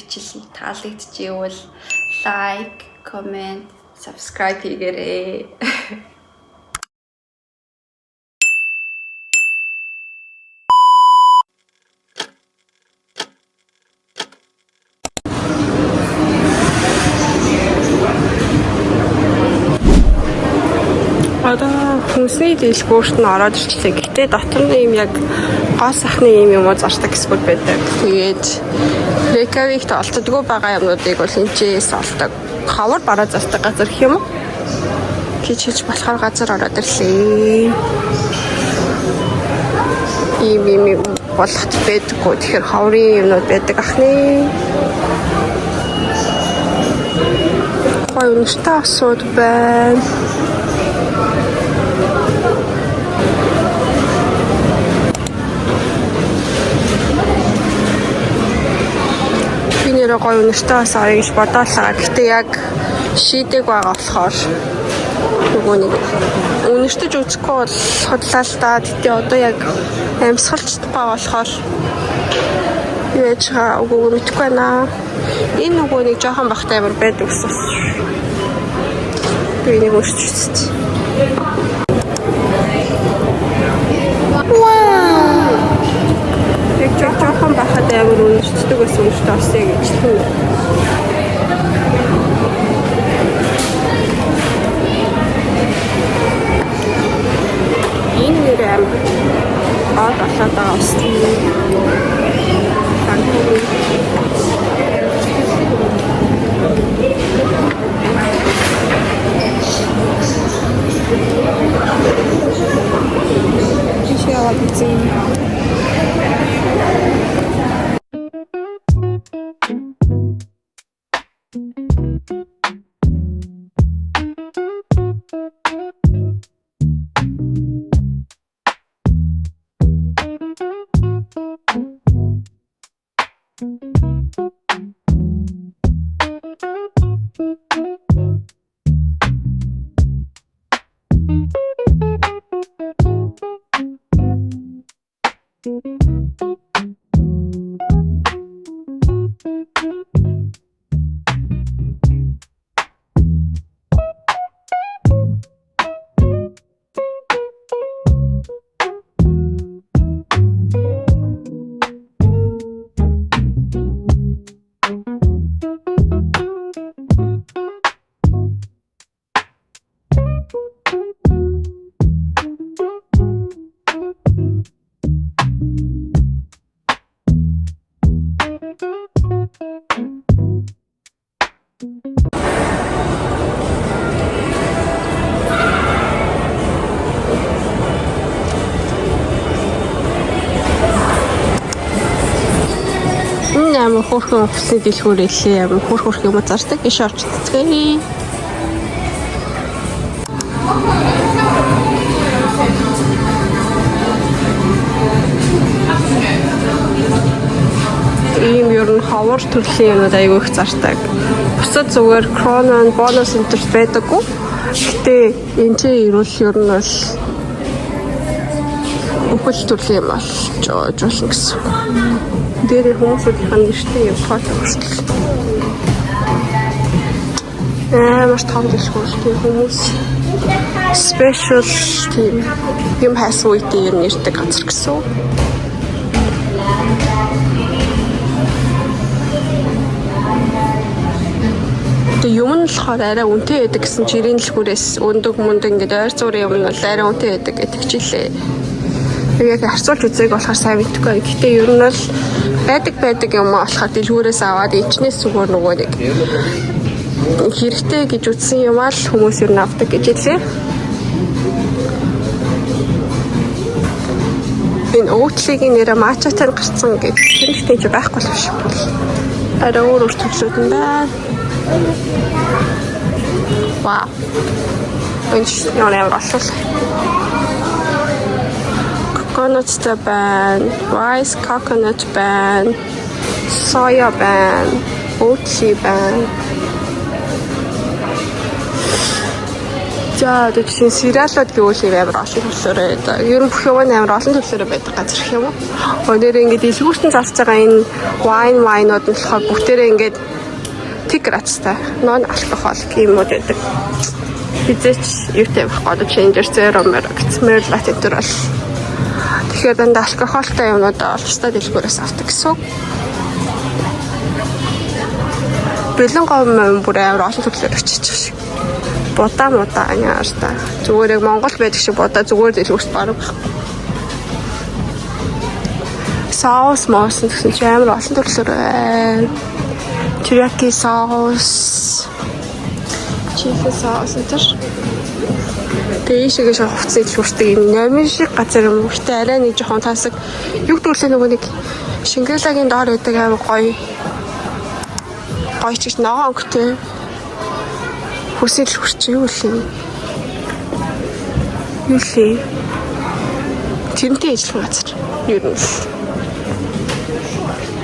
бичлэг таалагдчихвэл лайк, коммент, subscribe хийгээрэй. Одоо хүнсний дэлгүүрт нь ороод ирчихлээ. Гэтэ дотор нь юм яг гоо сахны юм уу зардаг эсвэл байдаг. Тэгээд Рейкявикт олцдоггүй байгаа юмнуудыг бол энэчээс олдог. Ховор бараа зардаг газар гэх юм уу? Кичиж болохоор газар ороод ирлээ. Ийм болгот байдаггүй. Тэгэхээр ховрын юмнууд байдаг ахны. Гоё үнэтэй асууд байна. Нэр гоё үнэтэй бас авъя гэж бодоолаа. Гэтэ яг шийдэг байгаа болохоор нөгөө нэг үнэртэж үзэхгүй бол хотлаа л да. Гэтэ одоо яг амьсгалч байгаа болохоор юу яаж байгаа үгүй мэдэхгүй байна. Энэ нөгөө нэг жоохон бахтай амар байдаг гэсэн. Би нэг өшчихсэн. Жоохон бахад амар үнэрчдэг гэсэн үнэртэй осё гэж хэлсэн. Энэ нэр амар болоод байгаа усны танхимын яваад үзье. Амар хөөрхөн хүсний дэлгүүр илээ. Амар хөөрхөн юм зардаг гэж орчдгоо. Ийм ер нь ховор төрлийн юмуд аягүй их зардаг. Бусад зүгээр кронон, бонус энтер байдаггүй. Гэтэ энэ чинь ирүүл ер нь бол бүхэл төрлийн юм болж болно гэсэн. Дээр хүмүүсийн нэртэй юм фото өгсөн. Маш том дэлгүүртэй хүмүүс special team юм хайсан үедээ нэртэй газар гэсэн. Тэгээ юм нь болохоор арай үнэтэй байдаг гэсэн чирийн дэлгүүрээс өндөг ингээд ойр зургийн юм нь арай үнэтэй байдаг гэдэг чилээ. Яг харьцуулж үзээг болохоор сайн мэдгүй. Гэтэ ер нь бол байдаг юм болохоор дэлгүүрээс аваад ичнээс зүгээр нөгөө нэг хэрэгтэй гэж үзсэн юм аа л хүмүүс ер нь авдаг гэж хэлээ. Энэ уутлыгийн нэрэ мачатай гарцсан гэж хэрэгтэй ч байхгүй л биш. Арай өөр төрлүүд юм байна. Вау. Энд яа болов. Coconut ban, rice coconut ban, soya ban, oatly ban. За одоо жишээ сериалууд гэвэл амар олон төрлөөрөө байдаг. Ер нь бүх юм амар олон төрлөөрөө байдаг газар гэх юм уу. Өнөөдөр ингээд дэлгүүртэн зарж байгаа энэ вайнууд нь болохоор бүгдээрээ ингээд тиграцтай. Non alcoholic юмуд байдаг. Хизээч юутай байхгүй одоо Changer Zero Merlot гэдэг бол. Тэгэхээр дандаа алкогольтой юмнууд олчтой дэлгүүрээс авдаг гэсэн. Бэлэн говь бүр амар олон төрлөөр очиж байгаа шиг. Будаа яаш та. Зүгээр яг Монгол байдаг шиг будаа зүгээр дэлгүүрт барах байхгүй. Соус гэсэн чинь амар олон төрлөөр байна. Teriyaki соус, чили соус энэ. Тэйшээ шахавцсан дэлгүүртэй юм номин шиг газар юм. Өөртөө арай нэг жоохон тасаг. Юг дүүрлээ нөгөө нэг Шингэрлагийн доор байдаг амар гоё чигт ногоон өнгөтэй. Хүсэл хүрч юу лээ? Юу лээ? Тэрнтэй ажиллах газар. Юу юм?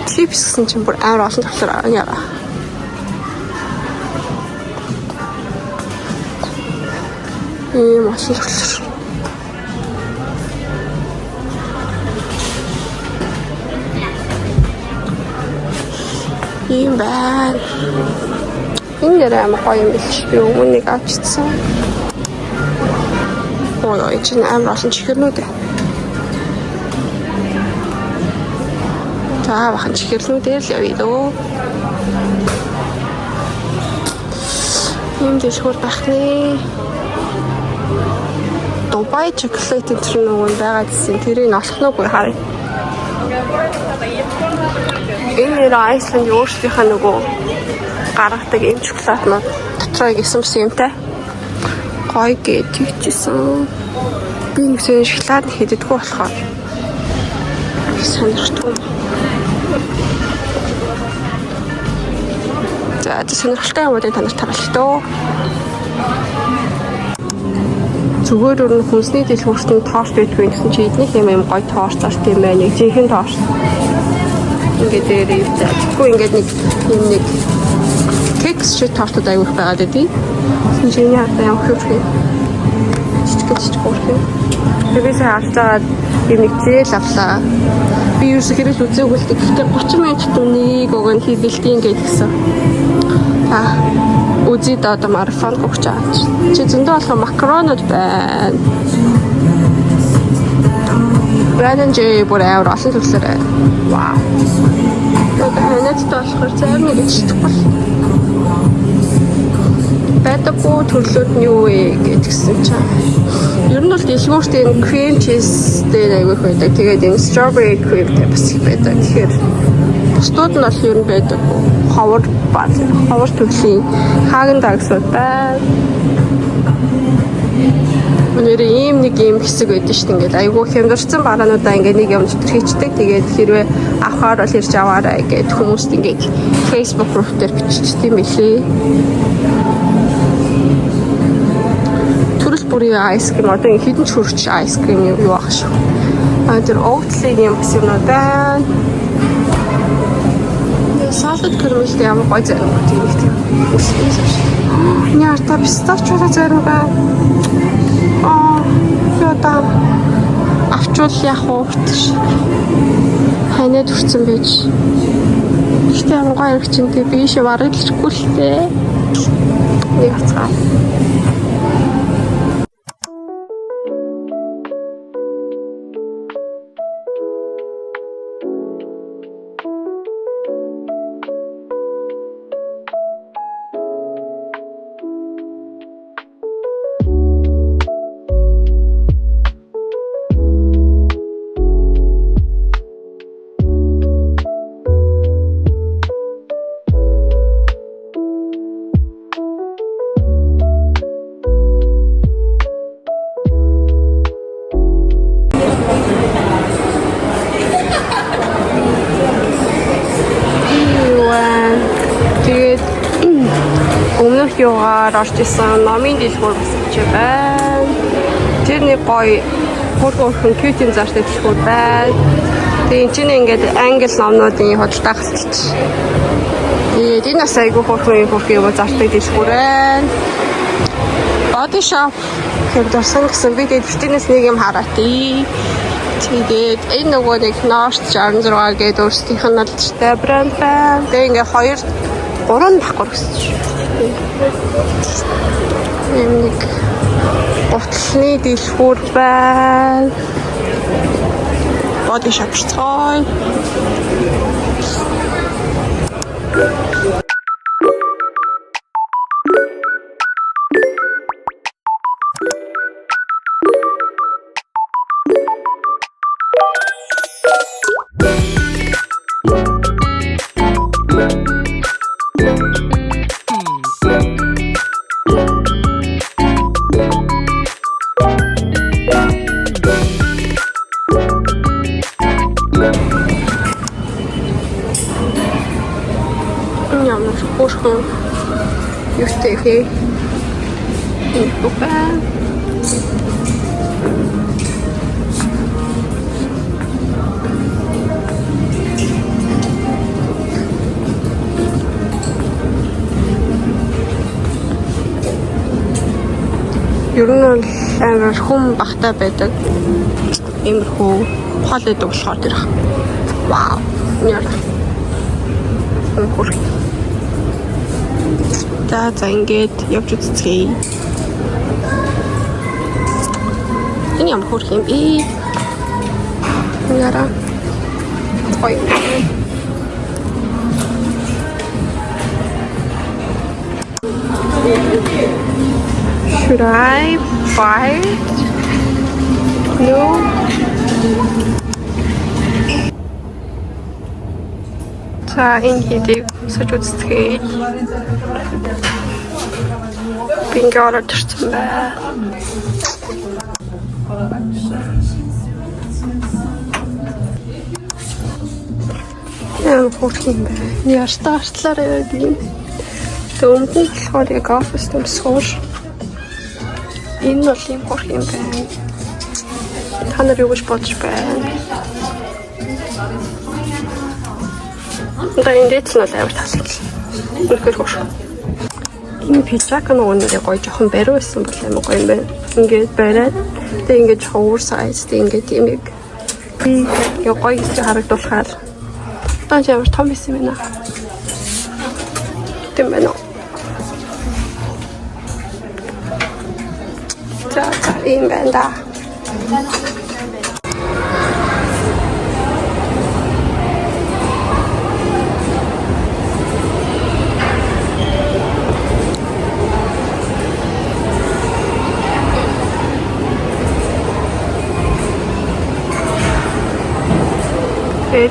Чипс гэсэн чинь бүр амар олон төрлөөр яа. Маш их төрлөөр. Ийм байна. Энэ дээр амар гоё юм биш би өмнөнийг авчихсан. Ой чинь амар олон чихэрнүүд. За бахан чихэрлүүдээр л явъя дөө. Ийм дэлгүүр байх нэ. Дубай чоколад энэ нөгөө байгаа гэсэн тэрийг олох нүггүй харъя. Энэ нэр Айсланд өөрсдийнхээ нөгөө гаргадаг ийм чоколаднууд дотроо гисэн юмтай. Гоё гэж тэгчихсэн. Би нэг шоколад хийдэггүй болохоор сонирхтгүй. За сонирхолтой юмуудыг танарт харуулъя дөө. Зүгээр өөр хүнсний дэлгүүртэн тоорч байдгүй гэсэн чи эднийх юм гоё тоорч зарт юм байна. Нэг жинхэнэ тоорч. Ингээд дээр ивтэй. Тэгэхгүй ингээд нэг кекс шиг тоортууд аягүй байгаад байдیں۔ Шинжээний хатаа явах юм шиг. Чичгэж хөөрхөн. Тэгээс хавцаад юм нэг зээл авлаа. Би юу ч хэрэг үзээгүй л гэхдээ 30 минут өмнө нэг хийдэлтийн гэдгсэн. Үзээд одоо марафон гогч чаач. Чи зөндөө болох макаронууд байна. Бранжи бүр амар олон төрлөөр байна. Вау. Одоо надтай болохоор зарим нэг читгэхгүй. Байтаггүй төрлүүд нь юу вэ гэдгсэн чинь. Ер нь бол дэлгүүрт энэ cream cheese дээр аягүй байдаг. Тэгээд энэ strawberry creamтэй бас их байдаг. Тэгэхээр бусдууд нь бол ер нь байдаг. Ховор төрлийн Хаген дагсууд байна. Өнөөдөр ийм нэг юм хэсэг байдаг шүү дээ. Ингээд айгүй хямдурсан бараануудаа ингээд нэг юм дотор хийчдэг. Тэгээд хэрвээ авахаар бол ирж аваарай гэд хүмүүст ингээд Facebook group дээр биччихсэн юм билээ. Төрөл бүрийн айскрим одоо хідэн ч хөрч айскрим юу ах шүү. Тэр оутлыг юм бас юм байна. Салат кремэлтэй ямар гоё зарим тийм их тийм үстэй шүү. Нярта пистачо зарим байна. Яа авчвал яах вэ? Ханаад хүрсэн байж. Гэхдээ ямар гоё хэрэгчэнтэй би шив арилжгүй л дээ. Нэг хацгаа. Юугаар орж исэн номын дэлгүүр бас гэж байна. Тэр нэг гоё хурдан cute юм зартай дэлгүүр байна. Тэгээ энэ чинь ингээд англи номнуудын худалдаа хасалт. Тэгээд энэ бас айгүй хурдан юм зартай дэлгүүр байна. Body shop хэмдэрсэн гэсэн бид эдгэртээс нэг юм хараа тий. Тэгээд энэ нөгөө нэг North 66 гэдэг өөрсдийнх нь алдартай брэнд байна. Тэгээд ингээ 2 3 давхар гэсэн чинь. Ийм нэг гутлын дэлгүүр байна. Body shop цай. Ямар хөөрхөн юутэй хээ. Энэ бухаа. Ер нь бол амар хүм багтаа байдаг. Иймэрхүү хол идэг болохоор тэр. Вау. Яа. Хөрх. За ингээд явж үзье. Энэ ямар хөрх юм бэ? Яра. Ой. Should I buy it? No. За энэ хэдийг сож үзтгэе. Бинго ороод ирсэн бай. Яа хурц юм бэ? Яа стартлаараа юм. Төмөн болохоор яг офис төмсгөр. Энэ бол юм хурц юм байна. Та нар юу гэж бодож байна? Одоо энэ дэц нь амар таслал. Үнэхээр хурц. Энэ пижак нөгөө гоё жоохон бариу байсан бол амар гоё юм байна. Ингээд бариад тэг ингээд жоохон oversize тэг ингээд тийм яг гоё гэж харагдуулахаар тань ямар том байсан юм байна. Тийм байна. За ийм байна да.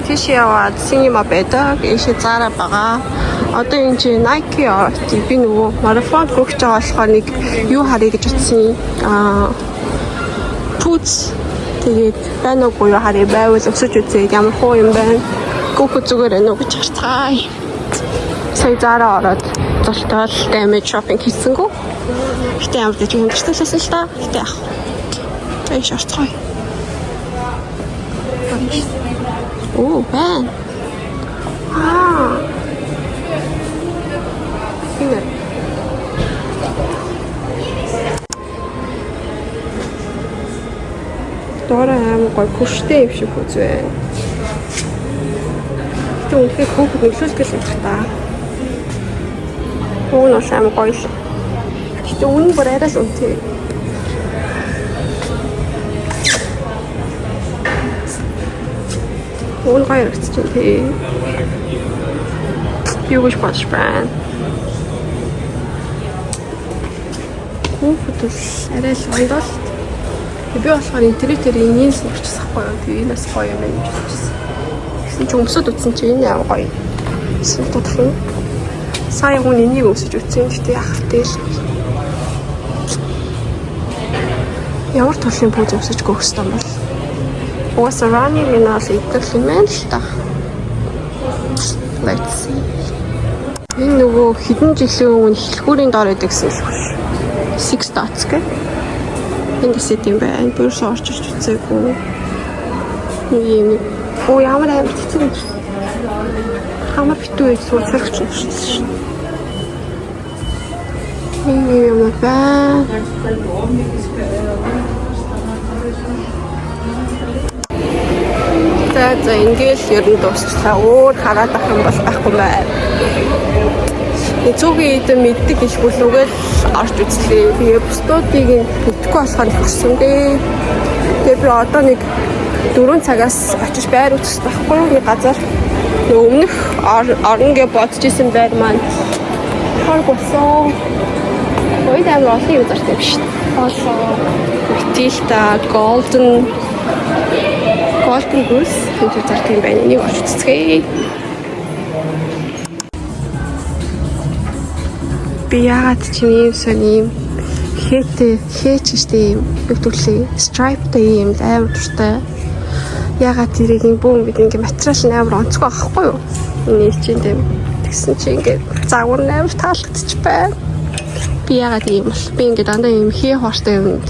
Тийш яваад синема байдаг. Ийшээ Zara байгаа. Одоо энэ чи Nike би нөгөө марафон гүйж байгаа болохоор нэг юу харъя гэж утсан. Пүүц тэгээд байна уу юу харъя байвал өсөж үзье. Ямар хуу юм байна. Гүөх зүгээр ээ гэж харцгаая. Сая Zara ороод золтол damage shopping хийсэнгүү. Гэтэ ямар ч юм хэвчээсэн л та. Гэтэ яах. Эйш харцгаая. Oh, man. Ini. Дорой аим гой хүчтэй юм шиг үзвэ. Тэ үнэхээр хүүхэд нөлөөлтөл юм та. Уун уу аим гоё л. Гэтэ үнэн бүр арай л үнэтэй. Уун гоё хэрэгцэж байна тий. Юу гэж бодож байна? Хүүхэд л арай л ондол. Би болохоор интернетээр инээс сурчихсан байхгүй юу? Би энэс гоё юм байна гэж бодчихсон. Гэсэн чи өмсөд утсан чи энэ аа гоё. Сүлдөх юм. Сая хүн энийг өмсөж утсан гэхдээ яах вэ? Ямар төрлийн пүүз өмсөж гөхс юм бол? Уусаа running энэ бол идэл юм байна л та. Let's see. Энэ нөгөө хэдэн жилийн өмнө хэлхүүрийн дор байдаг гэсэн л байна. 6 dots гэх. Энэ дэсэт юм байна. Бүрс орчиж үзээгүй. Ийм оо ямар амар хэцүү юм. Хамаа битүү их суулгах чинь шүү дээ. юм байна. За ингээл ер нь дуусчлаа. Өөр хараад ах юм бол байхгүй байна. Эцүүгийн эдэн мэддэг хэлбэл үгээл орж үзлээ. Тэгээ бусдуудыг мэдхгүй болохоор хүссэн дээ. Тэгээ би одоо нэг 4 цагаас очиж байр үзэх байхгүй нэг газар өмнөх орнгээ бодож исэн байр маань хор болсон. Гойд амар олон юм зартай биш. Болоо. Matilda Golden Goose энэ зартай юм байна. Энийг олж үзье. Би яагаад ч юм сони хээч штэ юм өгдөглээ. Stripe юм амар дуртай. Яагаад тэрийг юм бүүн бид ингээ материал амар онцгой авахгүй юу? Энэ чинь тийм тэгсэн чи ингээ загвар амар таалагдчих байна. Би яагаад юм бол би ингээ дандаа юм хээ хууртай юмд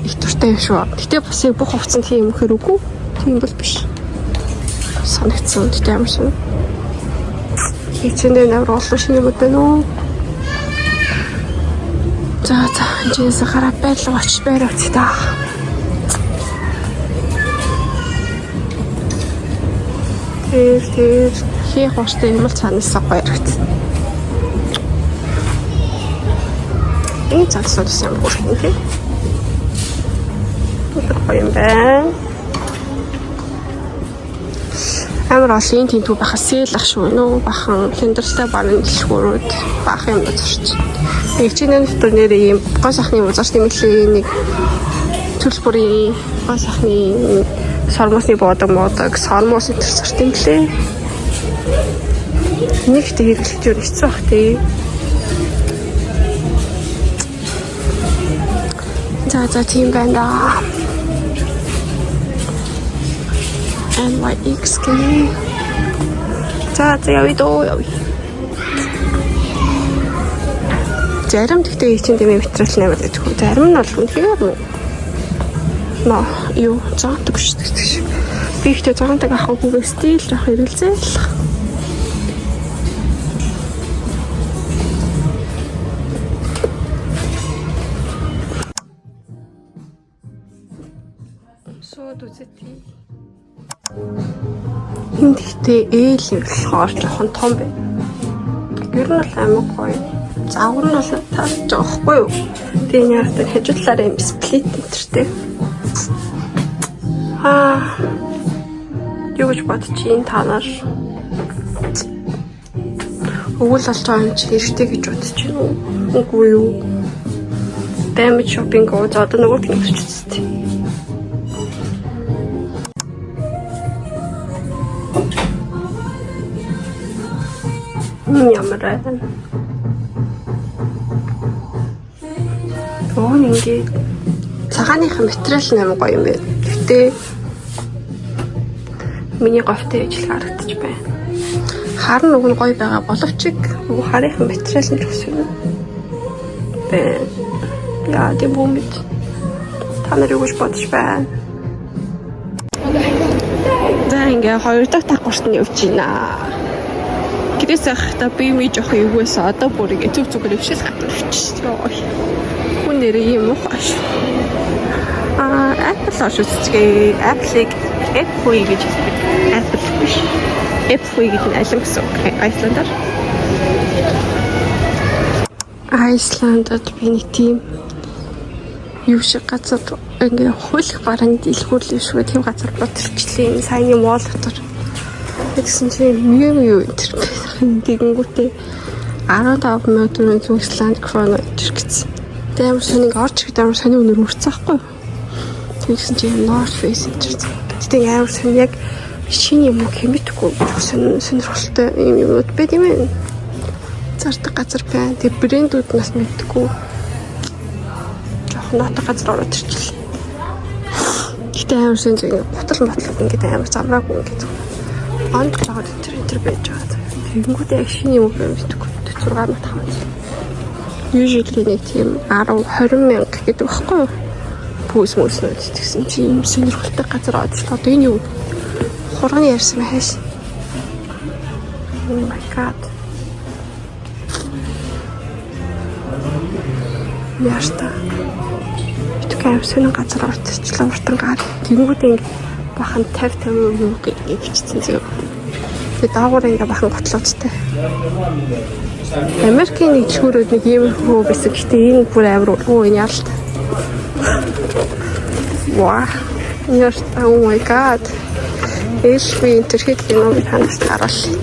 их дуртай юм шүү. Гэтэ бас бүх хувцанд тийм юм хэрэг үгүй. Тийм бол биш. Санагдсан гэдэг юм шиг. Хичээндээ амар олон шинэ юм байна уу? За энэ сахара байрлал очиж байраач та. Тэр хийх хууртай юм л цаанаас гоёрогт. Энэ цаасаас юм болох юм тий. Гоё юм байна. Амар олон тэнтүү бахас сэлах шүү нөө бахан хендэртэй баран дэлгүүрүүд бах юм зорч. Нэг чиний дотор нэрээ юм гоо сахны узарч нэмэлээ нэг төрөл бүрийн гоо сахны сормосны бодог сормос энэ зорч нэмэлээ. Нэг их хэрэглэж юу хэцүү бах тий. За тийм байна. NYX гэнэ. За явъя. Зарим гэхдээ чинь тийм материал нэмэр гэж хөө. Зарим нь бол үнэхээр юу заадаг шүү дээ. Би ихтэй заадаг ахаагүй стил жоох ирэлзээ л. Сууд үзэти. Энд ихтэй ээл юм болохоор жоохон том байна. Гэр нь бол амар гоё. Загвар нь бол тааж байгаа хгүй юу? Тэгээ яагаад хажуудлаараа юм сплит энтертэй. Юу гэж бодчих та нар? Өгөл болж байгаа юм чи хэрэгтэй гэж бодож байна уу? Үгүй юу? Damage shopping гоо за одоо нөгөө тийм үзчихсэн. Ямар байна? Ингээ цагааныхаа материал нэмэг гоё юм байна. Гэтэ миний говьтой ижил харагдаж байна. Хар нь гоё байгаа боловч харийнхаа материал нь төгс юм байна. Яа тийм бомбит. Та нар юу гэж бодож байна? За ингээ хоёр дахь давхарт нь явж байна. Гэрээсээ та би ми жоох юугүйсэн одоо бүр ингээ зүг-зүгээр өвшил хатчихсан. Хүн нэрээ юм уу хаш. Apple ашигладаг. Apple-ыг Apple гэж хэлдэг. Apple биш. Apple гэж алим гэсэн. Айсландаар. Айсландад би нэг тийм юу шиг газар ингээ хуулих баран дэлгүүрлээ шүү. Тийм газар бодчихлээ. Саяны мол дотор. Тэгсэн чинь юу тэр тэгэнгүүтээ 15,000 төгрөгийн Исланд крон гэж. Амар соник орч гэдэг амар сони өнөр үрцэхгүй. Тэгсэн чинь North Face гэж. Тэгтээ амар сони яг шинэ юм уу хэмэтгэхгүй сонирхолтой юмуд байт юм байна. Зардаг газар байна. Тэг брэндүүд нас мэдхгүй. Жохон нотог газар ороод ирчихлээ. Гэтэ амар сони зэрэг ботал ингээд амар замраагүй ингээд. Онд жоод тэр байж байгаа. Тэгэнгүүт яг шинэ юм мэдхгүй. 6 мат хаваад. Usually нэг тийм 10-20 мянга гэдэг багхгүй юу? Пүүс мөснөд тэгсэн чи юм сонирхолтой газар одлоо. Одоо энэ юу? Хурганы ярьсан хайш. Oh my god. Яаш та. Битгий сонин газар уртчлаа уртан гад. Тэнгүүд ингэ бахан 50 юу гэж бичсэн зөө. Тэгээ даагуур ингэ бахан готлооцтой. Америкийн нэг чөөрөд нэг юм хөө байсан. Гэтэ энэ бүр амар уу энэ яалт. Вау. Яаш та oh my god. Эшби интернет киног хандж харуулъя.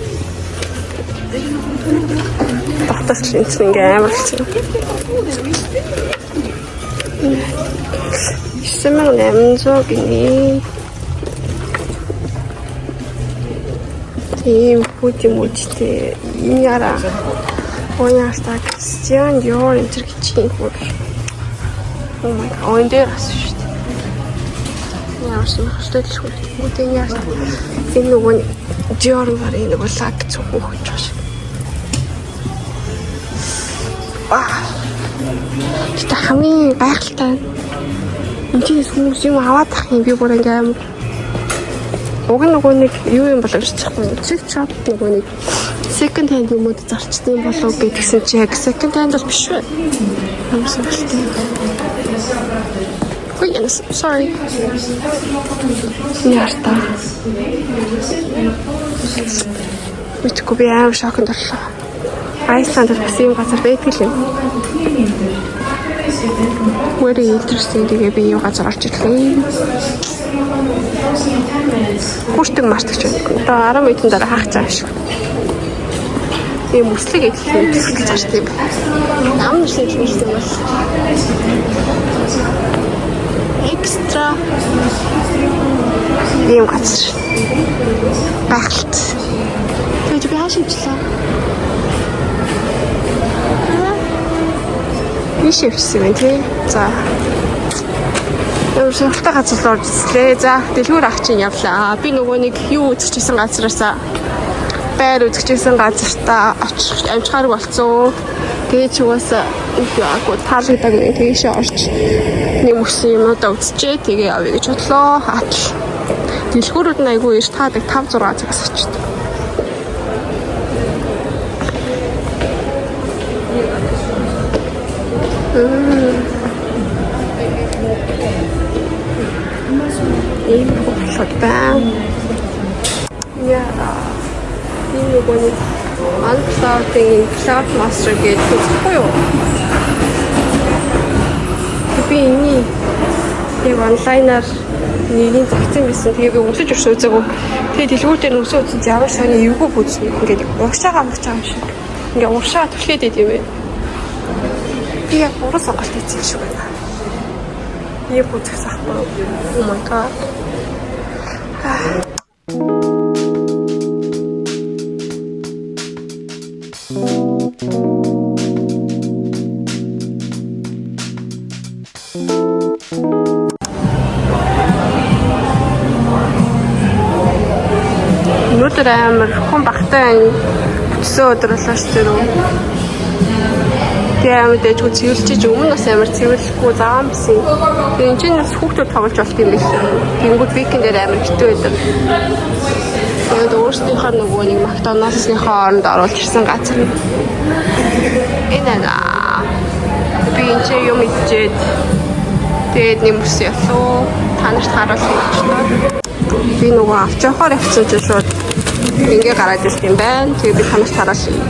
Батас линз ингээ амар хэцүү. 9800 гинэ. Тийм пути мөчтэй яра. Ояастаа Кристиан Диор энэ гэж бүр. Oh my god. Он дээр ас шүү дээ. Яасан хөстөлшгүй. Бүгд яасан. Энэ нөгөө Диор варын нөгөө лаг цохох гэж байна. Гэтэ хамгийн гайхалтай энэ хүмүүс юм аваад тах юм би бүр ингээм уг нөгөө нэг юу юм болов гэж чадахгүй. Чип шоп нөгөө нэг second hand юмуд зарчдсан болов гэдгсэн чи яг second hand бол биш үү? Амсгалтай. Ой, sorry. Ярта. Үгүй би аим шоконд орлоо. Айсланд бас юм газар байдаг юм. Very interesting тэгээ би юу газар орж ирлээ. Хүртэг мартагч байна. Одоо 10 минутын дараа хаах цааш шүү. Тийм үслэг идэх цааш тийм. Нам шиг юм бол. Экстра юм газар. Багт. Тэгээд би хаашаа ичлээ. Биш явчихсан байх тий. За. Өөрсөлтөө газар орж ирсэн. За, дэлгүүр ах чинь явлаа. Би нөгөө нэг юу үзчихсэн газараасаа байр үзчихсэн газартаа очих амжихаар болцсон. Тэгээ ч угаасаа яагүй таалагддаг нэг тийшээ орж нэмсэн юмудаа үзчихээ. Тэгээ авъя гэж бодлоо. Хатал. Дэлгүүрүүд нь айгүй их таадаг 5 6 цагаас очив. Ийм болоод байна. Яа. Энэ нөгөө нэг Unplugging Cloud Master гэдэг үзэхгүй юу? Би энэ яг онлайнаар нэгний загцсан байсан. Тэгээ би өмсөж өгсөөгүй. Тэгээ дэлгүүр дээр өмсөө үзсэн ямар сони эвгүй бүзнэ. Ингээд уушаага амгаж байгаа юм шиг. Ингээ уушаа түлхээд байд юм бэ. Би яг буруу сонголт хийсэн шүү байна. Нэг үзэх сахгүй. Oh my god. Өнөөдөр амар хүн багтай бүтсэн өдөр болоо шүү дээ. Тэгээ амар дэжгүй цэвэрлжиж өмнө бас амар цэвэрлэхгүй заам бисэн. Тэгээ энэ чинь бас хүүхдүүд тоглож болт юм биш. Тэнгүүд викендээр амар битүү байдаг. Тэгээд өөрсдийнхөө нөгөө нэг Макдоналдсныхоо оронд оруулж ирсэн газар. Энэ аа. Би энэ чинь юм идчихэд тэгээд нэмэрсэн явлаа. Та нарт харуулъя гэж байна. Би нөгөө авч явахаар явсан чинь шууд ингээ гараад ирсэн юм байна. Тэгээд би та нарт харуулъя.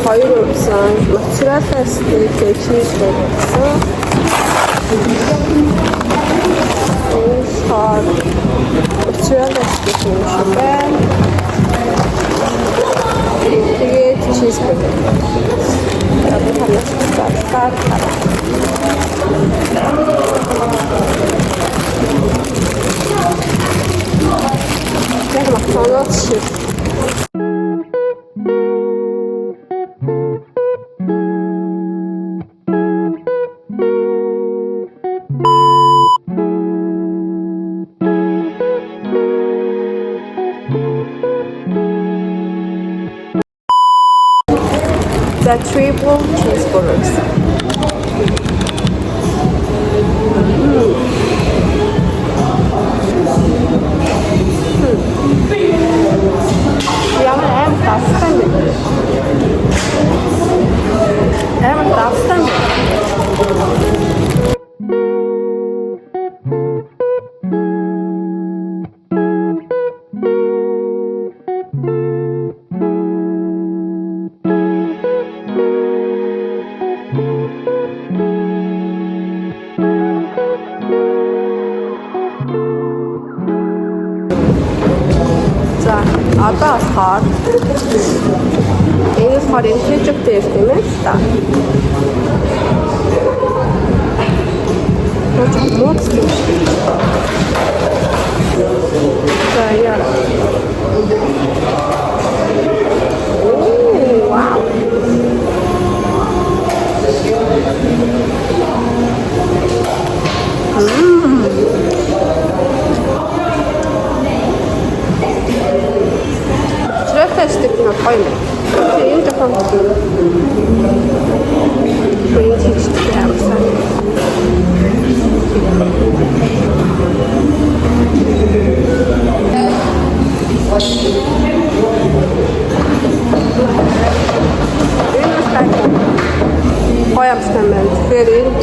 Хоёр урсан моцарелла стейк чиз байсан. Сар моцарелла стейк байсан. Тэгээд чиз байсан. Яг Макдоналдс шиг. The triple cheeseburgers. Yummy. давсан байна. Амар давсан байна. За, одоо болохоор энэ болохоор энэ кетчуптэй юм ээ та. Вот за яа. Вау. Тэстик нь гоё юм. Энэ жоохон бэлтгэж явсан. Гоё амтсан байна. Тэгэхээр энэ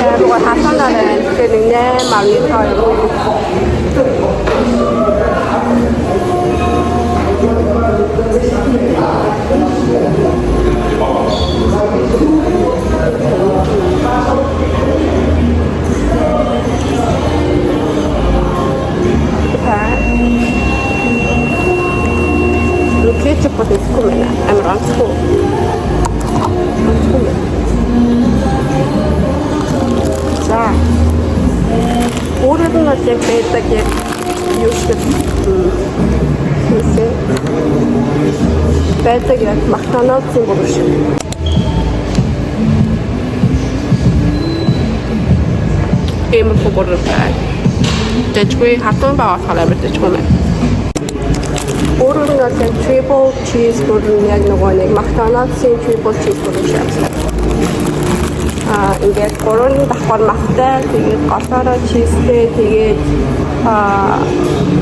яг хатанаа байна. Тэгэхээр 8.5. Кетчуп под искумена. Амранску. За. Өөрөөр нь яг байдаг яг юу шиг байдаг яг Макдоналдсын буруу шиг. Ийм буруу байна. Тэжгүй хатан баахаар амьдчихгүй юм. Өөрөөр нь яг triple cheeseburger яг нэг Макдоналдсын triple cheeseburger шиг. Ингээд гурван давхар махтай, тэгээд голоороо чизтэй, тэгээд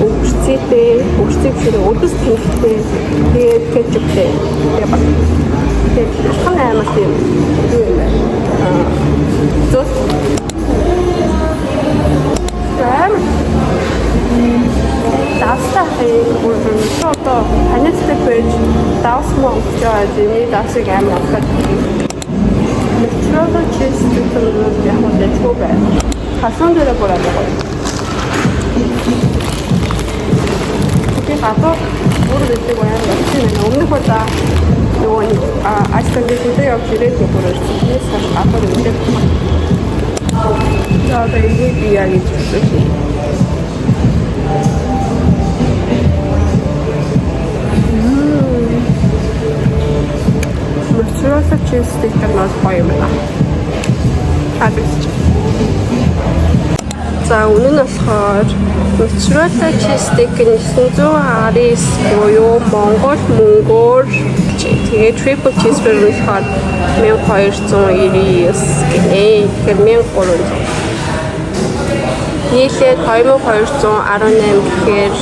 өгцөйтэй, өгцөйтэй, өдөс тэнхтэй, тэгээд кетчуптэй. Тэгээд хан аймаг юм. Юу юм бэ? Зөс. Давстаа бүр шото анистэй байж давсмаа гэж энэ давсыг амар авах. Трогоо чистый тулууд яг үдэхгүй байна. Хасан дээр бороо байгаа. Тэгээд хато бүр дэдэг байна. Өмнөх удаа нөгөө ажлын дэвтэр явж ирээд бүрэрсэн. Сар хато дэдэг. За тэгээд яг ийгсэн. Мөрчрөөсө чистик тэрнээс гоё юм байна. Хагас. За үнэн нь болохоор мөрчрөөсө чистик нь 919 буюу Монгол мөнгөөр тэгээд triple cheeseburger болохоор 1299 гинэ. Тэгэхээр 1300. Нийлээд 2218 гэхээр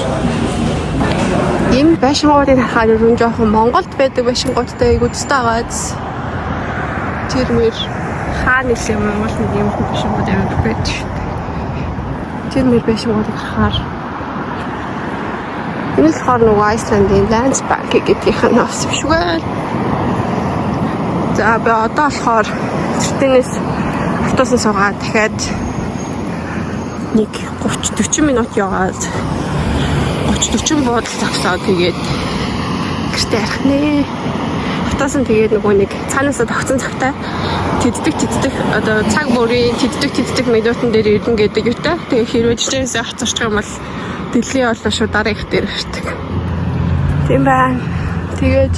энэ байшингуудыг харахад ер жоохон Монголд байдаг байшингуудтай үзтэй байгааз тэр мэр хаана нэлээ Монгол нэг юм байшингууд аваад байж тэр мэр байшингуудыг харахаар энэ л болохоор нөгөө Айсландын Landspark гэдгийнх нь авсан биш үү? За би одоо болохоор тэртээс автобусаар суугаад дахиад нэг 30-40 минут яваад 30-40 буудал зогсоод тэгээд гэртээ ярих нэ. Автоос нь тэгээд нөгөө нэг цаанаасаа тогтсон цагтай тэддэг одоо цаг бүрийн тэддэг минутын дээр ирнэ гэдэг юутай. Тэгээд хэрвээ жишээсээ хацарчих юм бол дэлхийн болоо шууд дараа их дээр ирдэг. Тийм байна. Тэгээд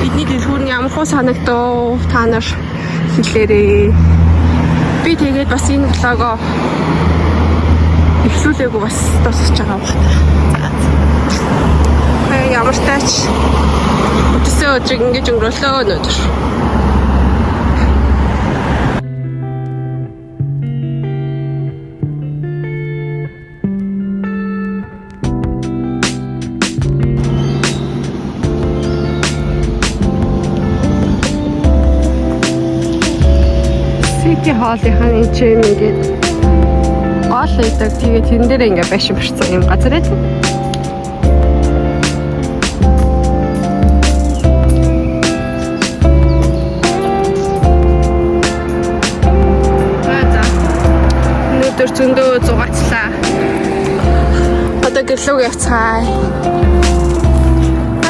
бидний дэлгүүрний ямар хөө санагдав та нар хэлээрээ. Би тэгээд бас энэ влогоо эхлүүлээгүй бас дуусгаж байгаа байна. Ямар ч тач өдөртөө өдрийг ингэж өнгөрөөлөө өнөөдөр. Сити хоолынхаа энэ чинь ингээд гол идэг. Тэгээд тэн дээр ингээд байшин барьсан юм газар ээ. Өнөөдөр зөндөө зугаацлаа. Одоо гэлөг явцгаая.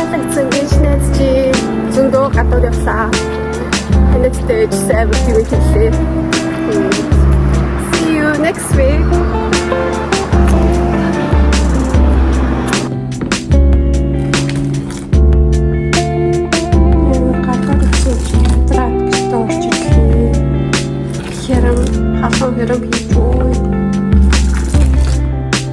Атайцсан гиншнэц чи зөндөө гадуур явлаа. Энэтэй сайвар хийх хэлээ. See you next week.